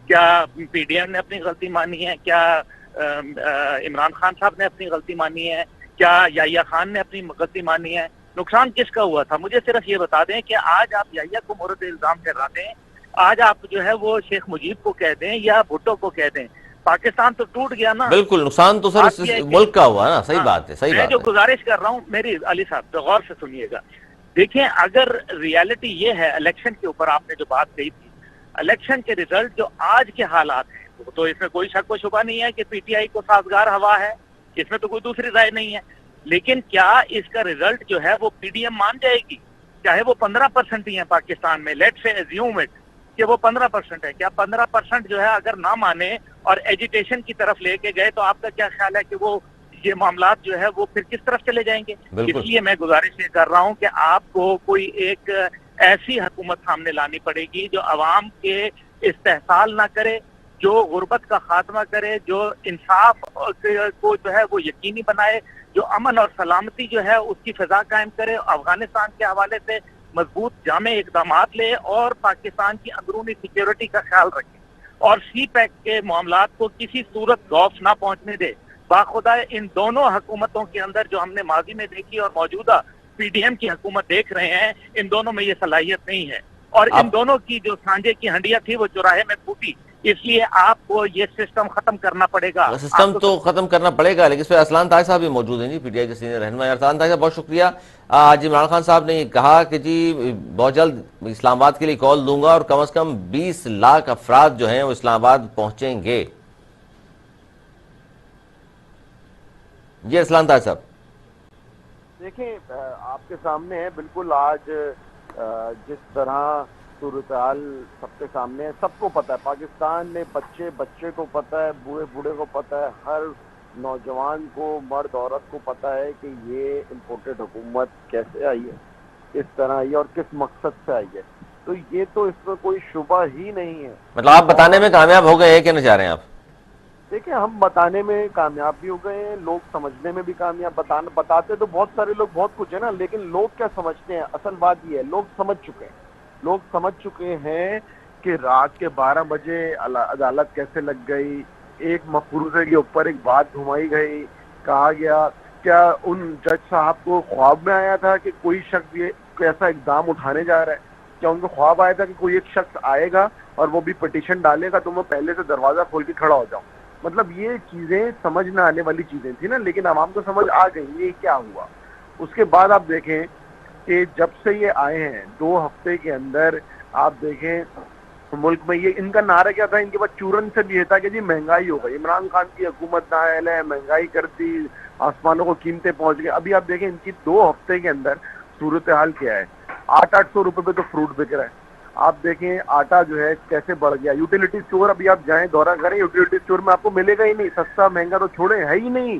کیا پی ڈی ایم نے اپنی غلطی مانی ہے؟ کیا عمران خان صاحب نے اپنی غلطی مانی ہے؟ کیا یحییٰ خان نے اپنی غلطی مانی ہے؟ نقصان کس کا ہوا تھا؟ مجھے صرف یہ بتا دیں کہ آج آپ یحییٰ کو مورد الزام ٹھہراتے ہیں، آج آپ جو ہے وہ شیخ مجیب کو کہہ دیں یا بھٹو کو کہہ دیں، پاکستان تو ٹوٹ گیا نا. بالکل، نقصان تو سر بات اس یہ ہے کہ ملک کا ہوا نا. صحیح ہاں، بات ہے، صحیح میں بات جو ہے. گزارش کر رہا ہوں، میری علی صاحب تو غور سے سنیے گا. دیکھیں، اگر ریالٹی یہ ہے، الیکشن کے اوپر آپ نے جو بات کہی تھی، الیکشن کے ریزلٹ جو آج کے حالات ہیں، وہ تو اس میں کوئی شک و شبہ نہیں ہے کہ پی ٹی آئی کو سازگار ہوا ہے، اس میں تو کوئی دوسری رائے نہیں ہے. لیکن کیا اس کا ریزلٹ جو ہے وہ پی ڈی ایم مان جائے گی؟ چاہے وہ 15% ہی ہے پاکستان میں، لیٹ سے ایزیوم اٹ کہ وہ 15% ہے. کیا 15% جو ہے اگر نہ مانے اور ایجیٹیشن کی طرف لے کے گئے، تو آپ کا کیا خیال ہے کہ وہ یہ معاملات جو ہے وہ پھر کس طرف چلے جائیں گے؟ بالکل. اس لیے میں گزارش یہ کر رہا ہوں کہ آپ کو کوئی ایک ایسی حکومت سامنے لانی پڑے گی جو عوام کے استحصال نہ کرے، جو غربت کا خاتمہ کرے، جو انصاف کو جو ہے وہ یقینی بنائے، جو امن اور سلامتی جو ہے اس کی فضا قائم کرے، افغانستان کے حوالے سے مضبوط جامع اقدامات لے اور پاکستان کی اندرونی سیکیورٹی کا خیال رکھے، اور سی پیک کے معاملات کو کسی صورت غوف نہ پہنچنے دے. باخدا ان دونوں حکومتوں کے اندر جو ہم نے ماضی میں دیکھی اور موجودہ پی ڈی ایم کی حکومت دیکھ رہے ہیں، ان دونوں میں یہ صلاحیت نہیں ہے، اور ان دونوں کی جو سانجے کی ہنڈیاں تھی وہ چوراہے میں پھوٹی. اس لیے آپ کو یہ سسٹم ختم کرنا پڑے گا. سسٹم تو ختم کرنا پڑے گا، لیکن اس پہ ارسلان طاہر صاحب بھی موجود ہیں جی، پی ٹی آئی کے سینئر رہنما. ارسلان طاہر صاحب بہت شکریہ. آج عمران خان صاحب نے کہا کہ جی بہت جلد اسلام آباد کے لیے کال دوں گا، اور کم از کم 20 لاکھ افراد جو ہیں وہ اسلام آباد پہنچیں گے. جی ارسلان طاہر صاحب. دیکھیں، آپ کے سامنے ہے بالکل. آج جس طرح صورتحال سب کے سامنے ہے، سب کو پتہ ہے، پاکستان میں بچے کو پتہ ہے، بوڑھے کو پتہ ہے، ہر نوجوان کو، مرد عورت کو پتہ ہے کہ یہ امپورٹڈ حکومت کیسے آئی ہے، کس طرح آئی ہے اور کس مقصد سے آئی ہے. تو یہ تو اس میں کوئی شبہ ہی نہیں ہے. مطلب آپ بتانے میں کامیاب ہو گئے ہیں، کہنا چاہ رہے ہیں آپ؟ دیکھیں، ہم بتانے میں کامیاب بھی ہو گئے ہیں، لوگ سمجھنے میں بھی کامیاب. بتاتے تو بہت سارے لوگ بہت کچھ ہے نا، لیکن لوگ کیا سمجھتے ہیں؟ اصل بات یہ ہے، لوگ سمجھ چکے ہیں کہ رات کے 12 بجے عدالت کیسے لگ گئی، ایک مفروضے کے اوپر ایک بات گھمائی گئی، کہا گیا. کیا ان جج صاحب کو خواب میں آیا تھا کہ کوئی شخص یہ ایسا اقدام اٹھانے جا رہا ہے؟ کیا ان کو خواب آیا تھا کہ کوئی ایک شخص آئے گا اور وہ بھی پٹیشن ڈالے گا تو میں پہلے سے دروازہ کھول کے کھڑا ہو جاؤں؟ مطلب یہ چیزیں سمجھ نہ آنے والی چیزیں تھیں نا، لیکن عوام کو سمجھ آ گئی. یہ کیا ہوا؟ اس کے بعد آپ دیکھیں کہ جب سے یہ آئے ہیں 2 ہفتے کے اندر، آپ دیکھیں ملک میں یہ ان کا نعرہ کیا تھا؟ ان کے بعد چورن سے بھی یہ تھا کہ جی مہنگائی ہو گئی، عمران خان کی حکومت نائل ہے، مہنگائی کر دی، آسمانوں کو قیمتیں پہنچ گئی. ابھی آپ دیکھیں ان کی 2 ہفتے کے اندر صورتحال کیا ہے. 800 روپے پہ تو فروٹ بک رہا ہے. آپ دیکھیں آٹا جو ہے کیسے بڑھ گیا. یوٹیلیٹی اسٹور ابھی آپ جائیں دورہ کریں، یوٹیلیٹی اسٹور میں آپ کو ملے گا ہی نہیں. سستا مہنگا تو چھوڑے ہے ہی نہیں.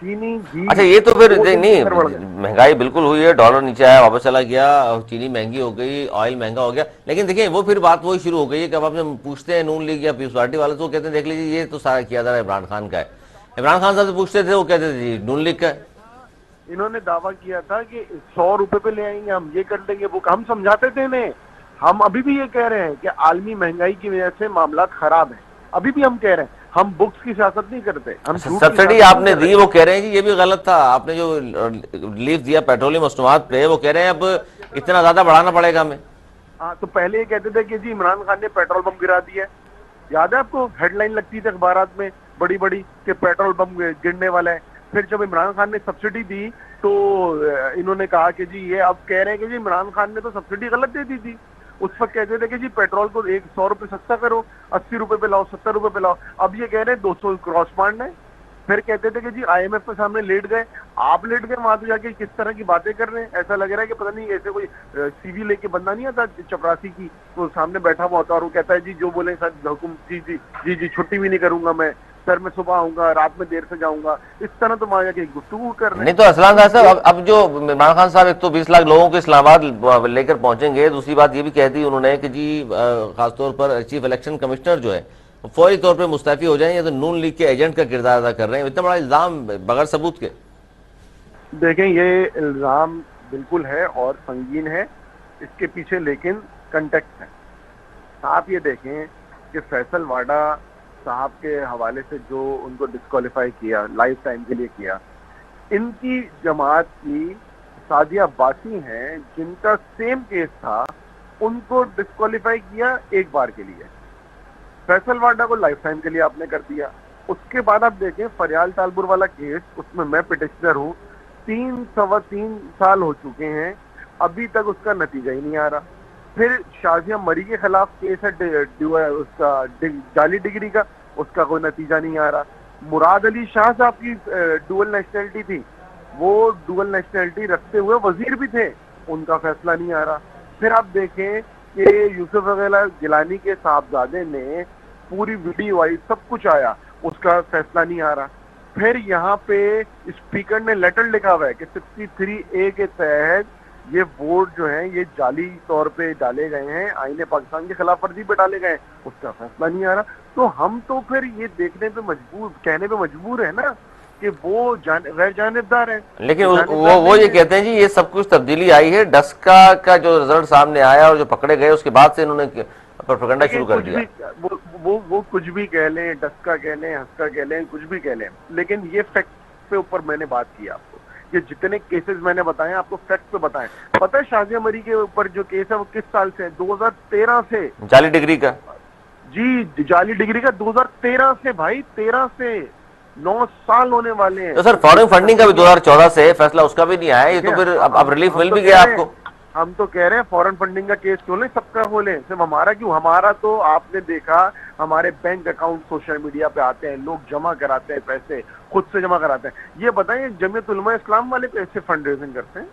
چینی گھی اچھا، یہ تو پھر 2 دن کے نہیں، اندر بڑھ گیا. مہنگائی بالکل ہوئی ہے، ڈالر نیچے آیا واپس چلا گیا، چینی مہنگی ہو گئی، آئل مہنگا ہو گیا. لیکن دیکھیں وہ پھر بات وہی شروع ہو گئی ہے کہ اب آپ سے پوچھتے ہیں نون لیگ یا پیپلز پارٹی والے تو وہ کہتے ہیں دیکھ لیجیے یہ تو سارا کیا جا رہا ہے عمران خان کا ہے. عمران خان صاحب سے پوچھتے تھے، وہ کہتے تھے جی نون لیگ کا ہے. انہوں نے دعویٰ کیا تھا کہ 100 روپے پہ لے آئیں گے، ہم یہ کر لیں گے، وہ ہم سمجھاتے تھے انہیں. ہم ابھی بھی یہ کہہ رہے ہیں کہ عالمی مہنگائی کی وجہ سے معاملات خراب ہیں. ابھی بھی ہم کہہ رہے ہیں، ہم بکس کی سیاست نہیں کرتے، ہم جھوٹ کی سبسڈی سیاست آپ نہیں نے کر دی، رہے. وہ کہہ رہے ہیں جی یہ بھی غلط تھا، آپ نے جو ریلیف دیا پیٹرولیم مصنوعات پہ، وہ کہہ رہے ہیں اب اتنا زیادہ بڑھانا پڑے گا ہمیں. ہاں، تو پہلے یہ کہتے تھے کہ جی عمران خان نے پیٹرول پمپ گرا دیا ہے. یاد ہے آپ کو ہیڈ لائن لگتی تھی اخبارات میں بڑی بڑی کہ پیٹرول پمپ گرنے والا ہے. پھر جب عمران خان نے سبسڈی دی تو انہوں نے کہا کہ جی یہ اب کہہ رہے ہیں کہ جی عمران خان نے تو سبسڈی غلط دے دی تھی. اس وقت کہتے تھے کہ جی پیٹرول کو 100 روپے سستا کرو، 80 روپے پہ لاؤ، 70 روپے پہ لاؤ. اب یہ کہہ رہے ہیں 200 کراس مارنا ہے. پھر کہتے تھے کہ جی آئی ایم ایف کے سامنے لیٹ گئے. آپ لیٹ گئے وہاں تو جا کے کس طرح کی باتیں کر رہے ہیں. ایسا لگ رہا ہے کہ پتہ نہیں ایسے کوئی سی وی لے کے بندہ نہیں آتا چپراسی کی، تو سامنے بیٹھا ہوا ہوتا اور وہ کہتا ہے جی جو بولیں سر حکم، جی چھٹی بھی نہیں کروں گا میں، سر میں صبح آؤں گا, رات میں دیر سے جاؤں گا, اس طرح تو وہاں جا کے گفتگو کر رہے ہیں. نہیں تو اسلام خان صاحب اب جو عمران خان صاحب ایک تو 20 لاکھ لوگوں کو اسلام آباد لے کر پہنچیں گے, دوسری بات یہ بھی کہہ دی انہوں نے کہ جی خاص طور پر چیف الیکشن کمشنر جو ہے فوری طور پہ مستعفی ہو جائیں, یہ تو نون لیگ کے ایجنٹ کا کردار ادا کر رہے ہیں. اتنا بڑا الزام بغیر ثبوت کے. دیکھیں یہ الزام بالکل ہے اور سنگین ہے اس کے پیچھے, لیکن کنٹیکسٹ ہے. آپ یہ دیکھیں کہ فیصل واڈا صاحب کے حوالے سے جو ان کو ڈسکوالیفائی کیا لائف ٹائم کے لیے کیا, ان کی جماعت کی سعدیہ عباسی ہیں جن کا سیم کیس تھا, ان کو ڈسکوالیفائی کیا ایک بار کے لیے. فیصل واڈا کو لائف ٹائم کے لیے آپ نے کر دیا. اس کے بعد آپ دیکھیں فریال ٹالپور والا کیس, اس میں میں پٹیشنر ہوں, 3 سال ہو چکے ہیں, ابھی تک اس کا نتیجہ ہی نہیں آ رہا. پھر شازیہ مری کے خلاف کیس ہے اس کا جعلی ڈگری کا, اس کا کوئی نتیجہ نہیں آ رہا. مراد علی شاہ صاحب کی ڈوئل نیشنلٹی تھی, وہ ڈوئل نیشنلٹی رکھتے ہوئے وزیر بھی تھے, ان کا فیصلہ نہیں آ رہا. پھر آپ دیکھیں کہ یوسف وغیرہ گیلانی کے صاحبزادے نے پوری ویڈیو آئی, سب کچھ آیا, اس کا فیصلہ نہیں آ رہا. پھر یہاں پہ اسپیکر نے لیٹر لکھا ہوا ہے کہ 63A کے تحت یہ ووٹ جو ہیں یہ جعلی طور پہ ڈالے گئے ہیں, آئین پاکستان کی خلاف ورزی پہ ڈالے گئے ہیں, اس کا فیصلہ نہیں آ رہا. تو ہم تو پھر یہ دیکھنے پہ مجبور, کہنے پہ مجبور ہیں نا کہ وہ غیر جانبدار ہیں. لیکن وہ یہ کہتے ہیں جی یہ سب کچھ تبدیلی آئی ہے, ڈسکا کا جو رزلٹ سامنے آیا اور جو پکڑے گئے اس کے بعد سے انہوں نے پروپیگنڈا شروع کر دیا. وہ کچھ بھی کہہ لیں, ڈسکا کہہ لیں, ہسکا کہہ لیں, کچھ بھی کہہ لیں, لیکن یہ فیکٹ پہ اوپر میں نے بات کی آپ کو. یہ جتنے کیسز میں نے بتائے آپ کو فیکٹ پہ بتائیں. پتہ ہے شازیہ مری کے اوپر جو کیس ہے وہ کس سال سے ہے؟ 2013 سے. جعلی ڈگری کا؟ جی جعلی ڈگری کا 2013 سے بھائی, 13 سے 9 سال ہونے والے ہیں. تو سر فارن فنڈنگ کا بھی 2014 سے فیصلہ اس کا بھی نہیں آیا, یہ تو پھر اب ریلیف مل بھی گیا آپ کو. ہم تو کہہ رہے ہیں فورن فنڈنگ کا کیس کیوں لیں, سب کا کھولیں, صرف ہمارا کیوں؟ ہمارا تو آپ نے دیکھا ہمارے بینک اکاؤنٹ سوشل میڈیا پہ آتے ہیں, لوگ جمع کراتے ہیں پیسے, خود سے جمع کراتے ہیں. یہ بتائیں جمعیت علماء اسلام والے پیسے فنڈ ریزنگ کرتے ہیں,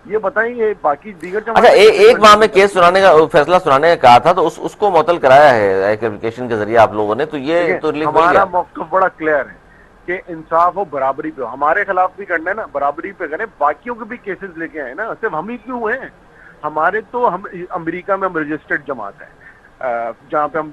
یہ بتائیں یہ باقی دیگر اچھا ایک ماہ میں کیس سنانے کا فیصلہ سنانے کا کہا تھا تو اس کو معطل کرایا ہے ایک اپلیکیشن کے ذریعے آپ لوگوں نے, تو یہ تو ریلیف مل گیا. ہمارا موقف بڑا کلیئر ہے کہ انصاف ہو, برابری پہ ہو. ہمارے خلاف بھی کرنا ہے نا, برابری پہ کریں, باقیوں کے بھی کیسز لے کے آئے نا, صرف ہم ہی کیوں ہیں. ہمارے تو ہم امریکہ میں ہم رجسٹرڈ جماعت ہے جہاں پہ ہم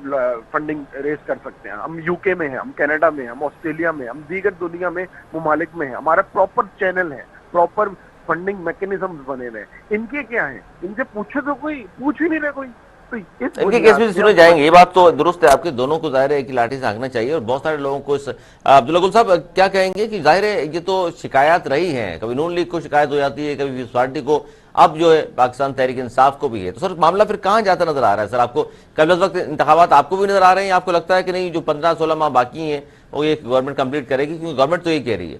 فنڈنگ ریز کر سکتے ہیں. ہم UK میں ہیں, ہم کینیڈا میں ہیں, ہم آسٹریلیا میں, ہم دیگر دنیا میں ممالک میں ہیں. ہمارا پراپر چینل ہے, پراپر فنڈنگ میکنزم بنے ہوئے ہیں. ان کے کیا ہیں, ان سے پوچھے تو کوئی پوچھ ہی نہیں رہے کوئی. ان کے کیس بھی سنے جائیں گے, یہ بات تو درست ہے آپ کے, دونوں کو ظاہر ہے کہ لاٹھی سے ہانکنا چاہیے. اور بہت سارے لوگوں کو اس عبداللہ گل صاحب کیا کہیں گے کہ ظاہر ہے یہ تو شکایات رہی ہیں, کبھی نون لیگ کو شکایت ہو جاتی ہے, کبھی پیپلز پارٹی کو, اب جو ہے پاکستان تحریک انصاف کو بھی ہے. تو سر معاملہ پھر کہاں جاتا نظر آ رہا ہے سر آپ کو؟ قبل از وقت انتخابات آپ کو بھی نظر آ رہے ہیں, آپ کو لگتا ہے کہ نہیں جو 15-16 ماہ باقی ہیں وہ یہ گورنمنٹ کمپلیٹ کرے گی, کیونکہ گورنمنٹ تو یہی کہہ رہی ہے.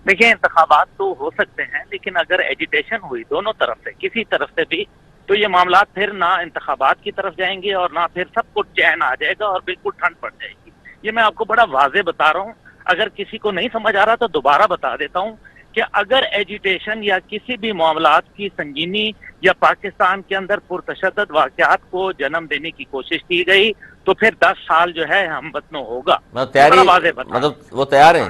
دیکھیں انتخابات تو ہو سکتے ہیں, لیکن اگر ایجیٹیشن ہوئی دونوں طرف سے, کسی طرف سے بھی, تو یہ معاملات پھر نہ انتخابات کی طرف جائیں گے اور نہ پھر سب کو چین آ جائے گا اور بالکل ٹھنڈ پڑ جائے گی. یہ میں آپ کو بڑا واضح بتا رہا ہوں, اگر کسی کو نہیں سمجھ آ رہا تو دوبارہ بتا دیتا ہوں کہ اگر ایجیٹیشن یا کسی بھی معاملات کی سنگینی یا پاکستان کے اندر پرتشدد واقعات کو جنم دینے کی کوشش کی گئی تو پھر 10 سال جو ہے ہم وطنوں ہوگا. مطلب وہ تیار ہیں؟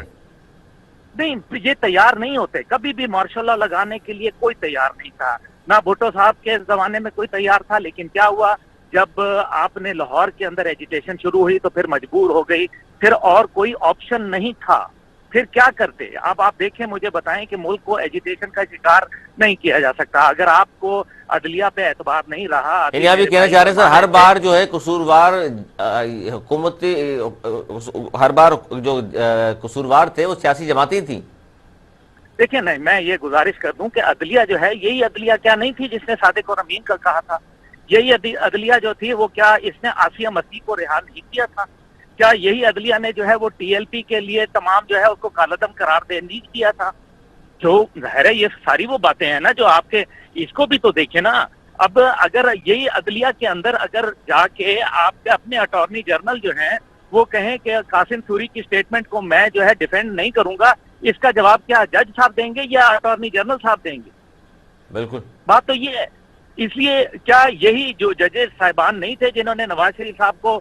نہیں, یہ تیار نہیں ہوتے. کبھی بھی مارشل لا لگانے کے لیے کوئی تیار نہیں تھا, نہ بھٹو صاحب کے زمانے میں کوئی تیار تھا. لیکن کیا ہوا, جب آپ نے لاہور کے اندر ایجیٹیشن شروع ہوئی تو پھر مجبور ہو گئی, پھر اور کوئی آپشن نہیں تھا. پھر کیا کرتے؟ اب آپ دیکھیں, مجھے بتائیں کہ ملک کو ایجیٹیشن کا شکار نہیں کیا جا سکتا. اگر آپ کو عدلیہ پہ اعتبار نہیں رہا, یعنی آپ یہ کہنا چاہ رہے ہیں سر ہر بار جو ہے قصوروار حکومتی, ہر بار جو قصوروار تھے وہ سیاسی جماعتیں تھیں؟ دیکھیں نہیں, میں یہ گزارش کر دوں کہ عدلیہ جو ہے یہی عدلیہ کیا نہیں تھی جس نے صادق اور امین کا کہا تھا؟ یہی عدلیہ جو تھی وہ کیا اس نے آسیہ مسیح کو رہا نہیں کیا تھا؟ کیا یہی عدلیہ نے جو ہے وہ TLP کے لیے تمام جو ہے اس کو کالعدم قرار دے نہیں کیا تھا؟ جو ظاہر ہے یہ ساری وہ باتیں ہیں نا جو آپ کے, اس کو بھی تو دیکھیں نا. اب اگر یہی عدلیہ کے اندر اگر جا کے آپ کے اپنے اٹارنی جنرل جو ہیں وہ کہیں کہ قاسم سوری کی سٹیٹمنٹ کو میں جو ہے ڈیفینڈ نہیں کروں گا, اس کا جواب کیا جج صاحب دیں گے یا اٹارنی جنرل صاحب دیں گے؟ بالکل بات تو یہ ہے. اس لیے کیا یہی جو ججز صاحبان نہیں تھے جنہوں نے نواز شریف صاحب کو